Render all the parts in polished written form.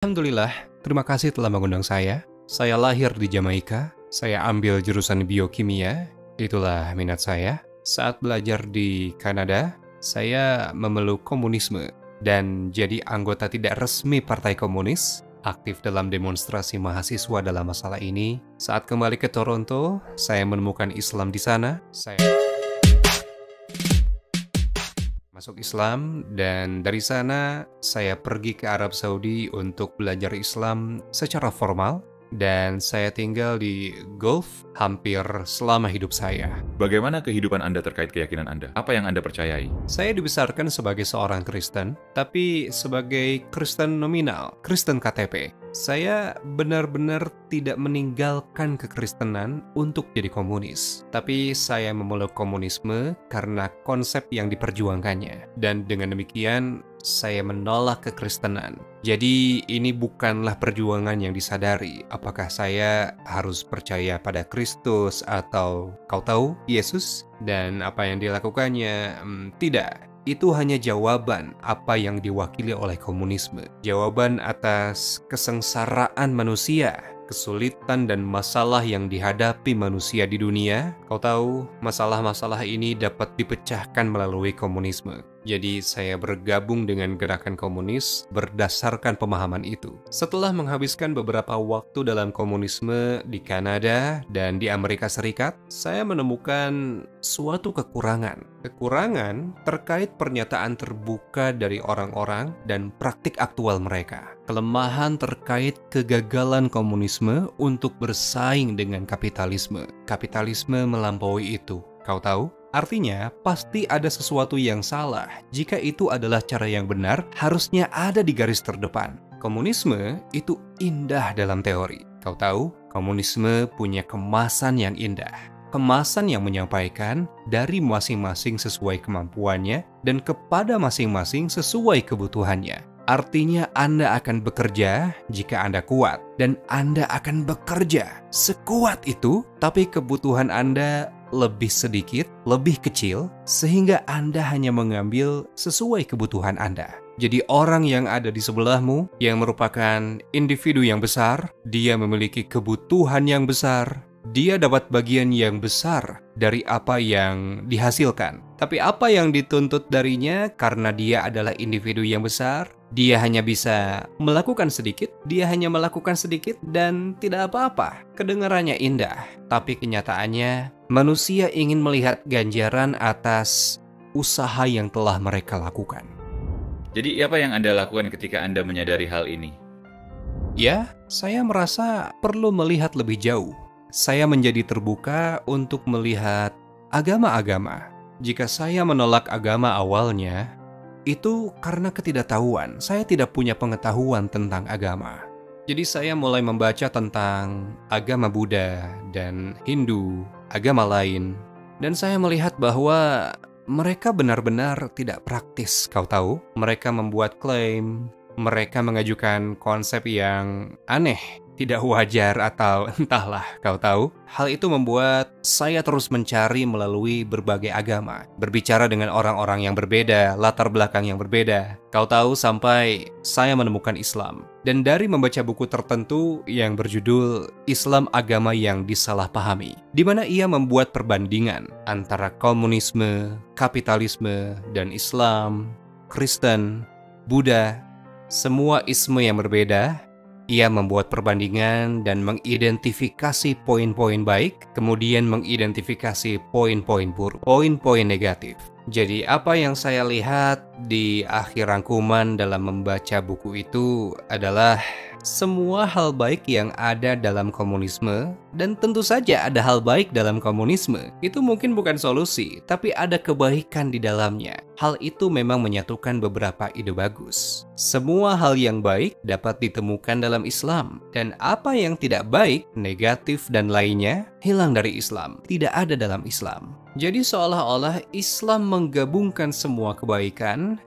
Alhamdulillah, terima kasih telah mengundang saya. Saya lahir di Jamaika, saya ambil jurusan biokimia, itulah minat saya. Saat belajar di Kanada, saya memeluk komunisme dan jadi anggota tidak resmi Partai Komunis, aktif dalam demonstrasi mahasiswa dalam masalah ini. Saat kembali ke Toronto, saya menemukan Islam di sana. Saya masuk Islam, dan dari sana saya pergi ke Arab Saudi untuk belajar Islam secara formal, dan saya tinggal di Gulf hampir selama hidup saya. Bagaimana kehidupan Anda terkait keyakinan Anda? Apa yang Anda percayai? Saya dibesarkan sebagai seorang Kristen, tapi sebagai Kristen nominal, Kristen KTP. Saya benar-benar tidak meninggalkan kekristenan untuk jadi komunis. Tapi saya memeluk komunisme karena konsep yang diperjuangkannya. Dan dengan demikian, saya menolak kekristenan. Jadi ini bukanlah perjuangan yang disadari. Apakah saya harus percaya pada Kristus atau kau tahu Yesus? Dan apa yang dilakukannya? Tidak. Itu hanya jawaban apa yang diwakili oleh komunisme. Jawaban atas kesengsaraan manusia, kesulitan dan masalah yang dihadapi manusia di dunia. Kau tahu, masalah-masalah ini dapat dipecahkan melalui komunisme. Jadi saya bergabung dengan gerakan komunis berdasarkan pemahaman itu. Setelah menghabiskan beberapa waktu dalam komunisme di Kanada dan di Amerika Serikat, saya menemukan suatu kekurangan. Kekurangan terkait pernyataan terbuka dari orang-orang dan praktik aktual mereka. Kelemahan terkait kegagalan komunisme untuk bersaing dengan kapitalisme. Kapitalisme melampaui itu. Kau tahu? Artinya, pasti ada sesuatu yang salah. Jika itu adalah cara yang benar, harusnya ada di garis terdepan. Komunisme itu indah dalam teori. Kau tahu, komunisme punya kemasan yang indah. Kemasan yang menyampaikan dari masing-masing sesuai kemampuannya dan kepada masing-masing sesuai kebutuhannya. Artinya Anda akan bekerja jika Anda kuat, dan Anda akan bekerja sekuat itu, tapi kebutuhan Anda lebih sedikit, lebih kecil, sehingga Anda hanya mengambil sesuai kebutuhan Anda. Jadi orang yang ada di sebelahmu, yang merupakan individu yang besar, dia memiliki kebutuhan yang besar, dia dapat bagian yang besar dari apa yang dihasilkan. Tapi apa yang dituntut darinya karena dia adalah individu yang besar, dia hanya bisa melakukan sedikit, dan tidak apa-apa. Kedengarannya indah, tapi kenyataannya manusia ingin melihat ganjaran atas usaha yang telah mereka lakukan. Jadi apa yang Anda lakukan ketika Anda menyadari hal ini? Ya, saya merasa perlu melihat lebih jauh. Saya menjadi terbuka untuk melihat agama-agama. Jika saya menolak agama awalnya, itu karena ketidaktahuan. Saya tidak punya pengetahuan tentang agama. Jadi saya mulai membaca tentang agama Buddha dan Hindu, agama lain. Dan saya melihat bahwa mereka benar-benar tidak praktis, kau tahu. Mereka membuat klaim, mereka mengajukan konsep yang aneh, tidak wajar atau entahlah, kau tahu. Hal itu membuat saya terus mencari melalui berbagai agama, berbicara dengan orang-orang yang berbeda, latar belakang yang berbeda. Kau tahu, sampai saya menemukan Islam. Dan dari membaca buku tertentu yang berjudul Islam Agama yang Disalahpahami, di mana ia membuat perbandingan antara komunisme, kapitalisme, dan Islam, Kristen, Buddha, semua isme yang berbeda. Ia membuat perbandingan dan mengidentifikasi poin-poin baik, kemudian mengidentifikasi poin-poin buruk, poin-poin negatif. Jadi apa yang saya lihat di akhir rangkuman dalam membaca buku itu adalah semua hal baik yang ada dalam komunisme, dan tentu saja ada hal baik dalam komunisme. Itu mungkin bukan solusi, tapi ada kebaikan di dalamnya. Hal itu memang menyatukan beberapa ide bagus. Semua hal yang baik dapat ditemukan dalam Islam, dan apa yang tidak baik, negatif dan lainnya, hilang dari Islam, tidak ada dalam Islam. Jadi seolah-olah Islam menggabungkan semua kebaikan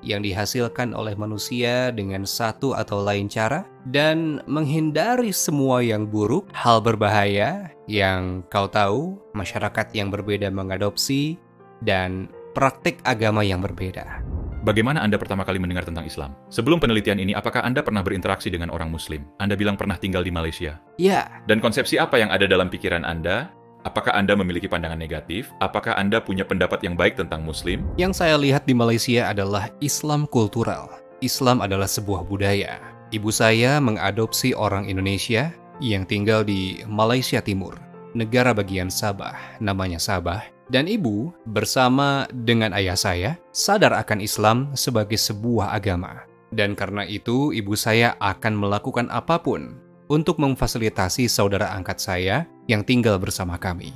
yang dihasilkan oleh manusia dengan satu atau lain cara, dan menghindari semua yang buruk, hal berbahaya yang kau tahu, masyarakat yang berbeda mengadopsi, dan praktik agama yang berbeda. Bagaimana Anda pertama kali mendengar tentang Islam? Sebelum penelitian ini, apakah Anda pernah berinteraksi dengan orang Muslim? Anda bilang pernah tinggal di Malaysia. Ya, Dan konsepsi apa yang ada dalam pikiran Anda? Apakah Anda memiliki pandangan negatif? Apakah Anda punya pendapat yang baik tentang Muslim? yang saya lihat di Malaysia adalah Islam kultural. Islam adalah sebuah budaya. Ibu saya mengadopsi orang Indonesia yang tinggal di Malaysia Timur, negara bagian Sabah, namanya Sabah. Dan ibu bersama dengan ayah saya sadar akan Islam sebagai sebuah agama. Dan karena itu ibu saya akan melakukan apapun untuk memfasilitasi saudara angkat saya yang tinggal bersama kami.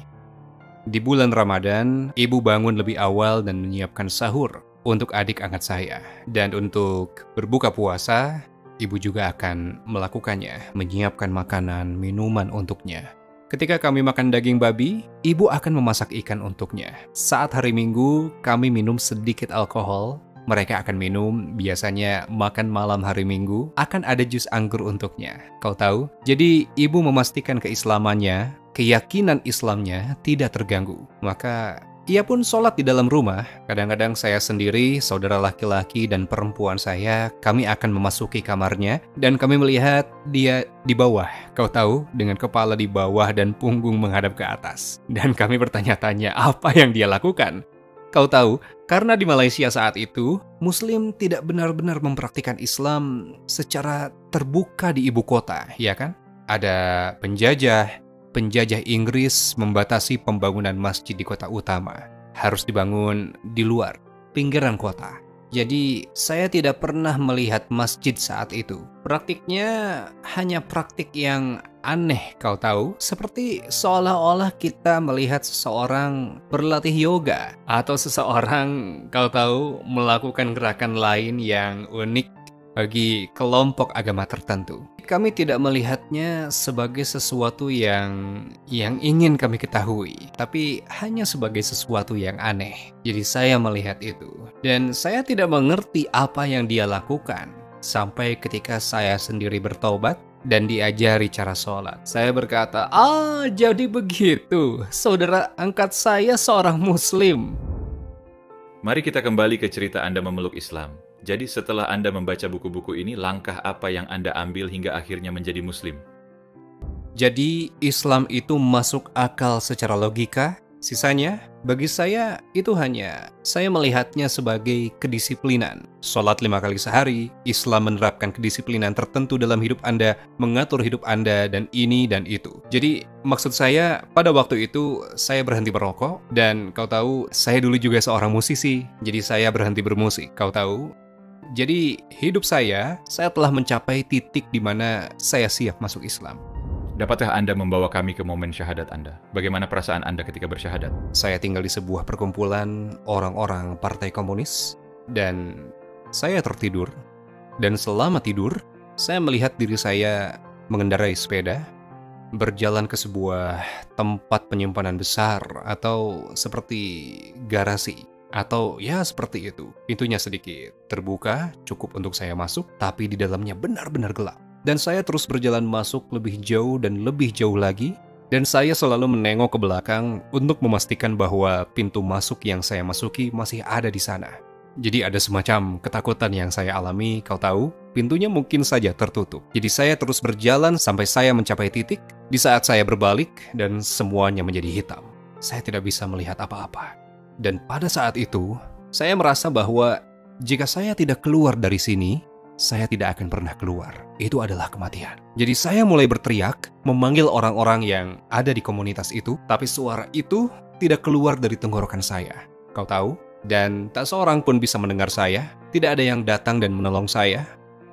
Di bulan Ramadan, ibu bangun lebih awal dan menyiapkan sahur untuk adik angkat saya. Dan untuk berbuka puasa, ibu juga akan melakukannya, menyiapkan makanan, minuman untuknya. Ketika kami makan daging babi, ibu akan memasak ikan untuknya. Saat hari Minggu, kami minum sedikit alkohol. Mereka akan minum, biasanya makan malam hari Minggu, akan ada jus anggur untuknya. Kau tahu? Jadi, ibu memastikan keislamannya, keyakinan Islamnya tidak terganggu. Maka, ia pun sholat di dalam rumah. Kadang-kadang saya sendiri, saudara laki-laki dan perempuan saya, kami akan memasuki kamarnya dan kami melihat dia di bawah. Kau tahu, dengan kepala di bawah dan punggung menghadap ke atas. Dan kami bertanya-tanya apa yang dia lakukan. Kau tahu, karena di Malaysia saat itu, Muslim tidak benar-benar mempraktikkan Islam secara terbuka di ibu kota, ya kan? Ada penjajah Inggris membatasi pembangunan masjid di kota utama. Harus dibangun di luar, pinggiran kota. Jadi, saya tidak pernah melihat masjid saat itu. Praktiknya hanya praktik yang aneh, kau tahu. Seperti seolah-olah kita melihat seseorang berlatih yoga. Atau seseorang, kau tahu, melakukan gerakan lain yang unik bagi kelompok agama tertentu. Kami tidak melihatnya sebagai sesuatu yang ingin kami ketahui, tapi hanya sebagai sesuatu yang aneh. Jadi saya melihat itu, dan saya tidak mengerti apa yang dia lakukan, sampai ketika saya sendiri bertobat dan diajari cara sholat. Saya berkata, jadi begitu, saudara angkat saya seorang Muslim. Mari kita kembali ke cerita Anda memeluk Islam. Jadi setelah Anda membaca buku-buku ini, langkah apa yang Anda ambil hingga akhirnya menjadi Muslim? Jadi Islam itu masuk akal secara logika. Sisanya, bagi saya itu hanya saya melihatnya sebagai kedisiplinan. Sholat 5 kali sehari, Islam menerapkan kedisiplinan tertentu dalam hidup Anda, mengatur hidup Anda, dan ini dan itu. Jadi maksud saya, pada waktu itu saya berhenti merokok, dan kau tahu, saya dulu juga seorang musisi, jadi saya berhenti bermusik, kau tahu. Jadi hidup saya telah mencapai titik di mana saya siap masuk Islam. Dapatkah Anda membawa kami ke momen syahadat Anda? Bagaimana perasaan Anda ketika bersyahadat? Saya tinggal di sebuah perkumpulan orang-orang partai komunis, dan saya tertidur. Dan selama tidur, saya melihat diri saya mengendarai sepeda, berjalan ke sebuah tempat penyimpanan besar, atau seperti garasi. Atau ya seperti itu. Pintunya sedikit terbuka, cukup untuk saya masuk, tapi di dalamnya benar-benar gelap. Dan saya terus berjalan masuk lebih jauh dan lebih jauh lagi, dan saya selalu menengok ke belakang untuk memastikan bahwa pintu masuk yang saya masuki masih ada di sana. Jadi ada semacam ketakutan yang saya alami, kau tahu, pintunya mungkin saja tertutup. Jadi saya terus berjalan sampai saya mencapai titik, di saat saya berbalik dan semuanya menjadi hitam. Saya tidak bisa melihat apa-apa. Dan pada saat itu, saya merasa bahwa jika saya tidak keluar dari sini, saya tidak akan pernah keluar. Itu adalah kematian. Jadi saya mulai berteriak, memanggil orang-orang yang ada di komunitas itu, tapi suara itu tidak keluar dari tenggorokan saya. Kau tahu? Dan tak seorang pun bisa mendengar saya. Tidak ada yang datang dan menolong saya.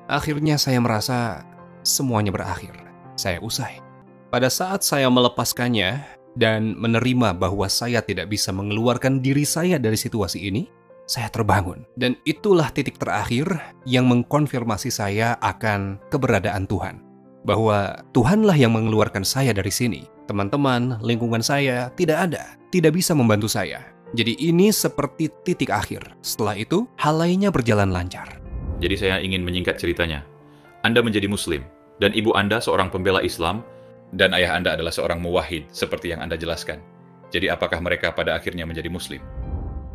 Akhirnya saya merasa semuanya berakhir. Saya usai. Pada saat saya melepaskannya dan menerima bahwa saya tidak bisa mengeluarkan diri saya dari situasi ini, saya terbangun. Dan itulah titik terakhir yang mengkonfirmasi saya akan keberadaan Tuhan. Bahwa Tuhanlah yang mengeluarkan saya dari sini. Teman-teman, lingkungan saya tidak ada, tidak bisa membantu saya. Jadi ini seperti titik akhir. Setelah itu, hal lainnya berjalan lancar. Jadi saya ingin menyingkat ceritanya. Anda menjadi Muslim, dan ibu Anda seorang pembela Islam, dan ayah Anda adalah seorang muwahhid, seperti yang Anda jelaskan. Jadi apakah mereka pada akhirnya menjadi Muslim?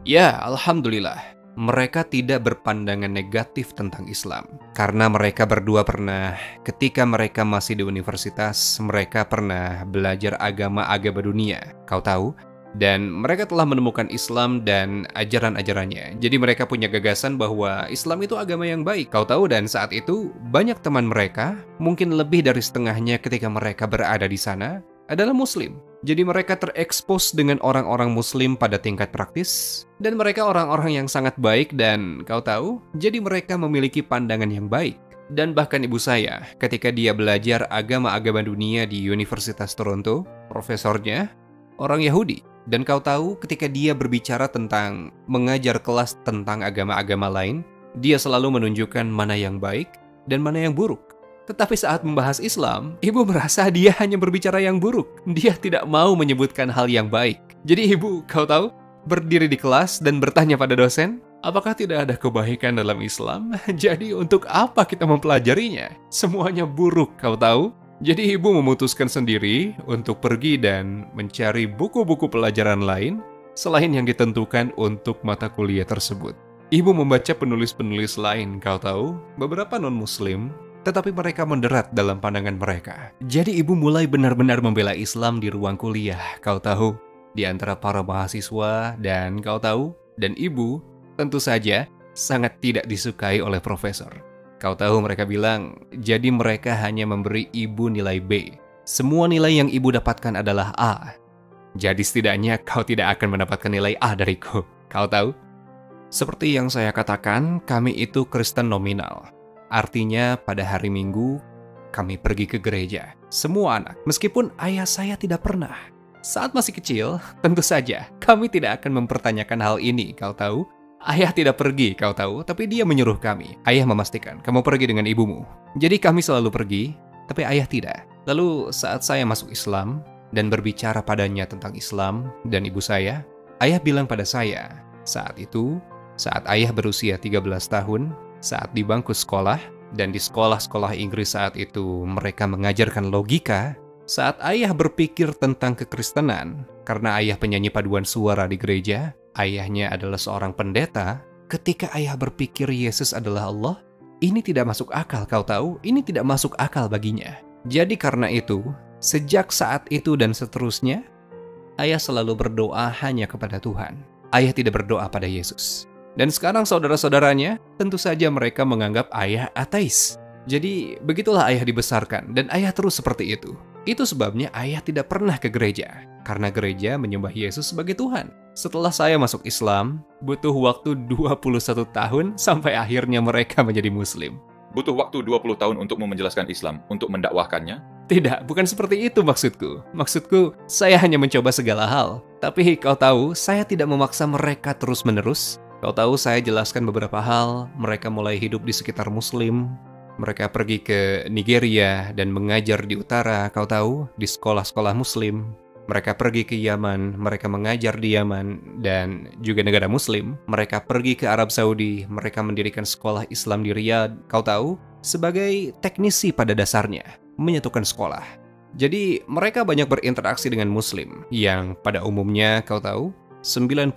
Ya, Alhamdulillah. mereka tidak berpandangan negatif tentang Islam. Karena mereka berdua pernah, ketika mereka masih di universitas, mereka pernah belajar agama-agama dunia. Kau tahu? Dan mereka telah menemukan Islam dan ajaran-ajarannya. Jadi mereka punya gagasan bahwa Islam itu agama yang baik. Kau tahu, dan saat itu banyak teman mereka, mungkin lebih dari setengahnya ketika mereka berada di sana, adalah Muslim. Jadi mereka terekspos dengan orang-orang Muslim pada tingkat praktis, dan mereka orang-orang yang sangat baik dan kau tahu, jadi mereka memiliki pandangan yang baik. Dan bahkan ibu saya, ketika dia belajar agama-agama dunia di Universitas Toronto, profesornya orang Yahudi. Dan kau tahu, ketika dia berbicara tentang mengajar kelas tentang agama-agama lain, dia selalu menunjukkan mana yang baik dan mana yang buruk. Tetapi saat membahas Islam, ibu merasa dia hanya berbicara yang buruk. Dia tidak mau menyebutkan hal yang baik. Jadi ibu, kau tahu, berdiri di kelas dan bertanya pada dosen, apakah tidak ada kebaikan dalam Islam? Jadi untuk apa kita mempelajarinya? Semuanya buruk, kau tahu? Jadi ibu memutuskan sendiri untuk pergi dan mencari buku-buku pelajaran lain selain yang ditentukan untuk mata kuliah tersebut. Ibu membaca penulis-penulis lain, kau tahu, beberapa non-muslim, tetapi mereka moderat dalam pandangan mereka. Jadi ibu mulai benar-benar membela Islam di ruang kuliah, kau tahu, di antara para mahasiswa, dan kau tahu, dan ibu tentu saja sangat tidak disukai oleh profesor. Kau tahu, mereka bilang, jadi mereka hanya memberi ibu nilai B. Semua nilai yang ibu dapatkan adalah A. Jadi setidaknya kau tidak akan mendapatkan nilai A dariku. Kau tahu? Seperti yang saya katakan, kami itu Kristen nominal. Artinya pada hari Minggu, kami pergi ke gereja. Semua anak, meskipun ayah saya tidak pernah. Saat masih kecil, tentu saja, kami tidak akan mempertanyakan hal ini, kau tahu. Ayah tidak pergi, kau tahu, tapi dia menyuruh kami. Ayah memastikan, kamu pergi dengan ibumu. Jadi kami selalu pergi, tapi ayah tidak. Lalu saat saya masuk Islam, dan berbicara padanya tentang Islam dan ibu saya, ayah bilang pada saya, saat itu, saat ayah berusia 13 tahun, saat di bangku sekolah, dan di sekolah-sekolah Inggris saat itu mereka mengajarkan logika, saat ayah berpikir tentang kekristenan, karena ayah penyanyi paduan suara di gereja, ayahnya adalah seorang pendeta, ketika ayah berpikir Yesus adalah Allah, ini tidak masuk akal, kau tahu, ini tidak masuk akal baginya. Jadi karena itu, sejak saat itu dan seterusnya, ayah selalu berdoa hanya kepada Tuhan. Ayah tidak berdoa pada Yesus. Dan sekarang saudara-saudaranya, tentu saja mereka menganggap ayah ateis. Jadi begitulah ayah dibesarkan, dan ayah terus seperti itu. Itu sebabnya ayah tidak pernah ke gereja, karena gereja menyembah Yesus sebagai Tuhan. Setelah saya masuk Islam, butuh waktu 21 tahun sampai akhirnya mereka menjadi Muslim. Butuh waktu 20 tahun untuk menjelaskan Islam, untuk mendakwahkannya? Tidak, bukan seperti itu maksudku. Maksudku, saya hanya mencoba segala hal. Tapi kau tahu, saya tidak memaksa mereka terus-menerus. Kau tahu, saya jelaskan beberapa hal, mereka mulai hidup di sekitar Muslim, mereka pergi ke Nigeria dan mengajar di utara, kau tahu, di sekolah-sekolah Muslim. Mereka pergi ke Yaman, mereka mengajar di Yaman dan juga negara Muslim. Mereka pergi ke Arab Saudi, mereka mendirikan sekolah Islam di Riyadh, kau tahu, sebagai teknisi pada dasarnya, menyatukan sekolah. Jadi mereka banyak berinteraksi dengan Muslim, yang pada umumnya, kau tahu, 90%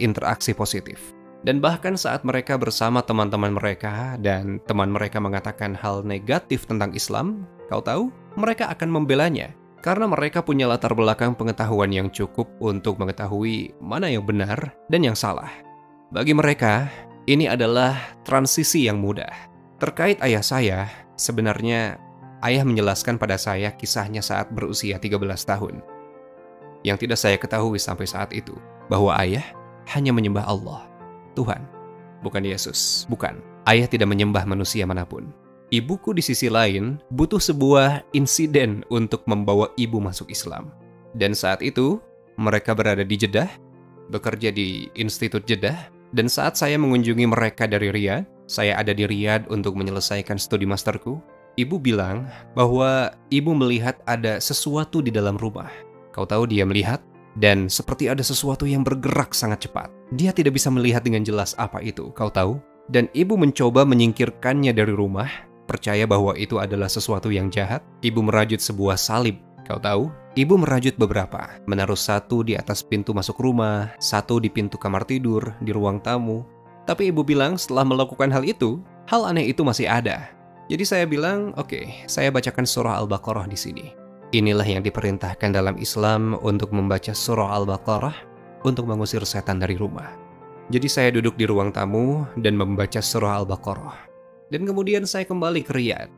interaksi positif. Dan bahkan saat mereka bersama teman-teman mereka dan teman mereka mengatakan hal negatif tentang Islam, kau tahu, mereka akan membelanya karena mereka punya latar belakang pengetahuan yang cukup untuk mengetahui mana yang benar dan yang salah. Bagi mereka, ini adalah transisi yang mudah. Terkait ayah saya, sebenarnya ayah menjelaskan pada saya kisahnya saat berusia 13 tahun. Yang tidak saya ketahui sampai saat itu, bahwa ayah hanya menyembah Allah, Tuhan, bukan Yesus, bukan. Ayah tidak menyembah manusia manapun. Ibuku di sisi lain butuh sebuah insiden untuk membawa ibu masuk Islam. Dan saat itu, mereka berada di Jeddah, bekerja di Institut Jeddah, dan saat saya mengunjungi mereka dari Riyadh, saya ada di Riyadh untuk menyelesaikan studi masterku, ibu bilang bahwa ibu melihat ada sesuatu di dalam rumah. Kau tahu dia melihat? Dan seperti ada sesuatu yang bergerak sangat cepat. Dia tidak bisa melihat dengan jelas apa itu, kau tahu? Dan ibu mencoba menyingkirkannya dari rumah, percaya bahwa itu adalah sesuatu yang jahat. Ibu merajut sebuah salib, kau tahu? Ibu merajut beberapa, menaruh satu di atas pintu masuk rumah, satu di pintu kamar tidur, di ruang tamu. Tapi ibu bilang setelah melakukan hal itu, hal aneh itu masih ada. Jadi saya bilang, oke, saya bacakan surah Al-Baqarah di sini. Inilah yang diperintahkan dalam Islam untuk membaca surah Al-Baqarah untuk mengusir setan dari rumah. Jadi saya duduk di ruang tamu dan membaca surah Al-Baqarah. Dan kemudian saya kembali ke Riyadh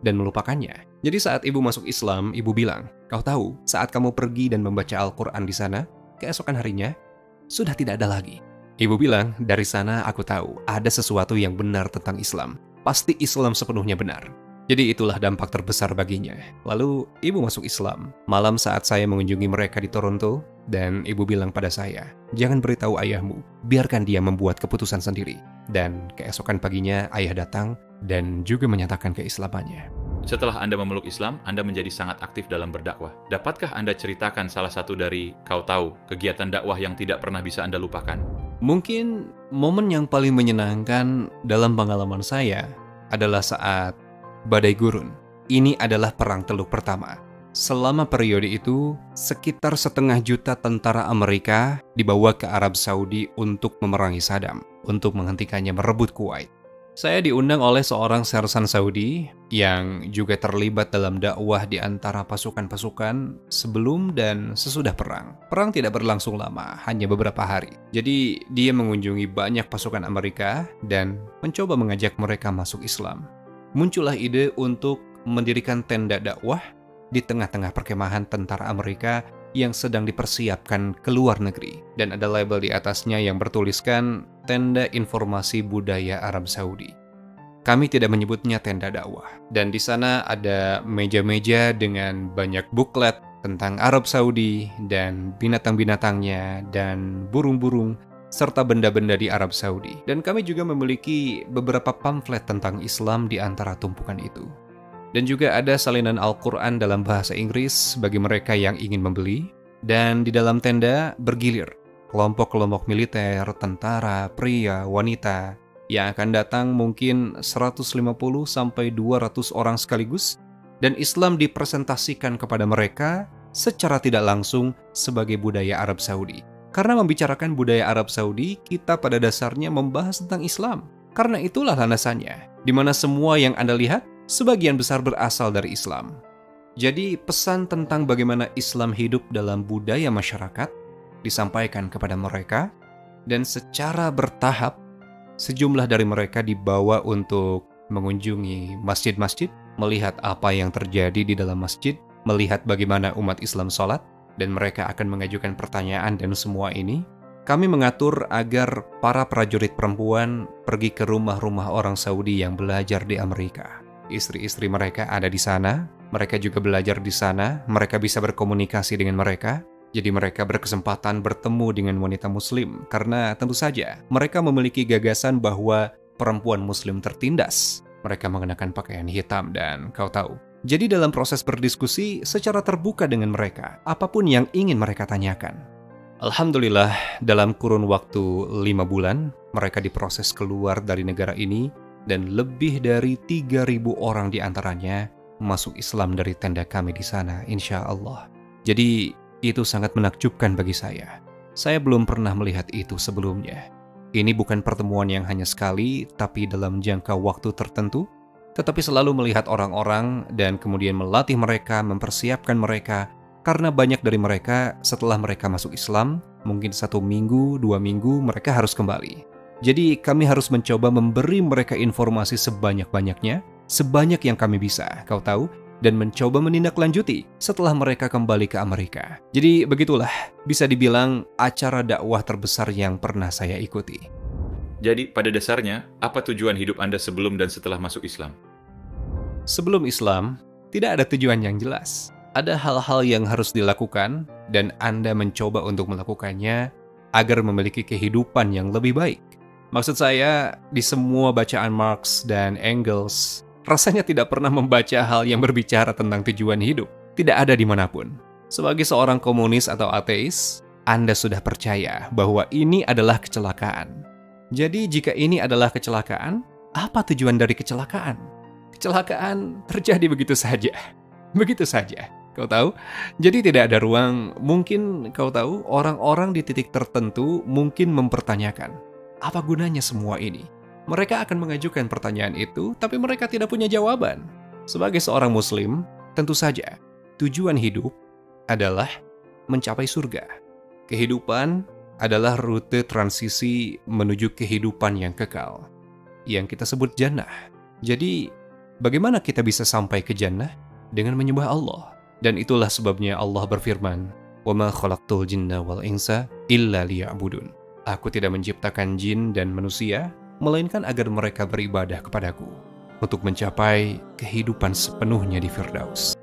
dan melupakannya. Jadi saat ibu masuk Islam, ibu bilang, kau tahu saat kamu pergi dan membaca Al-Quran di sana, keesokan harinya, sudah tidak ada lagi. Ibu bilang, dari sana aku tahu ada sesuatu yang benar tentang Islam. Pasti Islam sepenuhnya benar. Jadi itulah dampak terbesar baginya. Lalu ibu masuk Islam. Malam saat saya mengunjungi mereka di Toronto, dan ibu bilang pada saya, jangan beritahu ayahmu, biarkan dia membuat keputusan sendiri. Dan keesokan paginya ayah datang dan juga menyatakan keislamannya. Setelah Anda memeluk Islam, Anda menjadi sangat aktif dalam berdakwah. Dapatkah Anda ceritakan salah satu dari kau tahu kegiatan dakwah yang tidak pernah bisa Anda lupakan? Mungkin momen yang paling menyenangkan dalam pengalaman saya adalah saat badai gurun. Ini adalah perang Teluk pertama. Selama periode itu, sekitar 500 juta tentara Amerika dibawa ke Arab Saudi untuk memerangi Saddam, untuk menghentikannya merebut Kuwait. Saya diundang oleh seorang sersan Saudi yang juga terlibat dalam dakwah di antara pasukan-pasukan sebelum dan sesudah perang. Perang tidak berlangsung lama, hanya beberapa hari. Jadi dia mengunjungi banyak pasukan Amerika dan mencoba mengajak mereka masuk Islam. Muncullah ide untuk mendirikan tenda dakwah di tengah-tengah perkemahan tentara Amerika yang sedang dipersiapkan ke luar negeri. Dan ada label di atasnya yang bertuliskan Tenda Informasi Budaya Arab Saudi. Kami tidak menyebutnya tenda dakwah. Dan di sana ada meja-meja dengan banyak buklet tentang Arab Saudi dan binatang-binatangnya dan burung-burung serta benda-benda di Arab Saudi. Dan kami juga memiliki beberapa pamflet tentang Islam di antara tumpukan itu. Dan juga ada salinan Al-Quran dalam bahasa Inggris bagi mereka yang ingin membeli. Dan di dalam tenda bergilir kelompok-kelompok militer, tentara, pria, wanita yang akan datang mungkin 150-200 orang sekaligus. Dan Islam dipresentasikan kepada mereka secara tidak langsung sebagai budaya Arab Saudi. Karena membicarakan budaya Arab Saudi, kita pada dasarnya membahas tentang Islam. Karena itulah landasannya, di mana semua yang Anda lihat sebagian besar berasal dari Islam. Jadi pesan tentang bagaimana Islam hidup dalam budaya masyarakat disampaikan kepada mereka, dan secara bertahap sejumlah dari mereka dibawa untuk mengunjungi masjid-masjid, melihat apa yang terjadi di dalam masjid, melihat bagaimana umat Islam sholat, dan mereka akan mengajukan pertanyaan. Dan semua ini kami mengatur agar para prajurit perempuan pergi ke rumah-rumah orang Saudi yang belajar di Amerika. Istri-istri mereka ada di sana, mereka juga belajar di sana, mereka bisa berkomunikasi dengan mereka. Jadi mereka berkesempatan bertemu dengan wanita muslim, karena tentu saja mereka memiliki gagasan bahwa perempuan muslim tertindas. Mereka mengenakan pakaian hitam dan kau tahu. Jadi dalam proses berdiskusi secara terbuka dengan mereka, apapun yang ingin mereka tanyakan. Alhamdulillah, dalam kurun waktu 5 bulan, mereka diproses keluar dari negara ini, dan lebih dari 3.000 orang di antaranya masuk Islam dari tenda kami di sana, insya Allah. Jadi itu sangat menakjubkan bagi saya. Saya belum pernah melihat itu sebelumnya. Ini bukan pertemuan yang hanya sekali, tapi dalam jangka waktu tertentu, tetapi selalu melihat orang-orang dan kemudian melatih mereka, mempersiapkan mereka, karena banyak dari mereka setelah mereka masuk Islam, mungkin 1 minggu, 2 minggu, mereka harus kembali. Jadi kami harus mencoba memberi mereka informasi sebanyak-banyaknya, sebanyak yang kami bisa, kau tahu, dan mencoba menindaklanjuti setelah mereka kembali ke Amerika. Jadi begitulah, bisa dibilang acara dakwah terbesar yang pernah saya ikuti. Jadi pada dasarnya, apa tujuan hidup Anda sebelum dan setelah masuk Islam? Sebelum Islam, tidak ada tujuan yang jelas. Ada hal-hal yang harus dilakukan, dan Anda mencoba untuk melakukannya agar memiliki kehidupan yang lebih baik. Maksud saya, di semua bacaan Marx dan Engels, rasanya tidak pernah membaca hal yang berbicara tentang tujuan hidup. Tidak ada dimanapun. Sebagai seorang komunis atau ateis, Anda sudah percaya bahwa ini adalah kecelakaan. Jadi jika ini adalah kecelakaan, apa tujuan dari kecelakaan? Kecelakaan terjadi begitu saja. Begitu saja. Kau tahu? Jadi tidak ada ruang. Mungkin kau tahu, orang-orang di titik tertentu mungkin mempertanyakan, Apa gunanya semua ini? Mereka akan mengajukan pertanyaan itu, tapi mereka tidak punya jawaban. Sebagai seorang Muslim, tentu saja tujuan hidup adalah mencapai surga. Kehidupan adalah rute transisi menuju kehidupan yang kekal, yang kita sebut jannah. Jadi, bagaimana kita bisa sampai ke jannah? Dengan menyembah Allah. Dan itulah sebabnya Allah berfirman, وَمَا خَلَقْتُ الْجِنَّ وَالْإِنسَ إِلَّا لِيَعْبُدُونَ. Aku tidak menciptakan jin dan manusia, melainkan agar mereka beribadah kepadaku, untuk mencapai kehidupan sepenuhnya di Firdaus.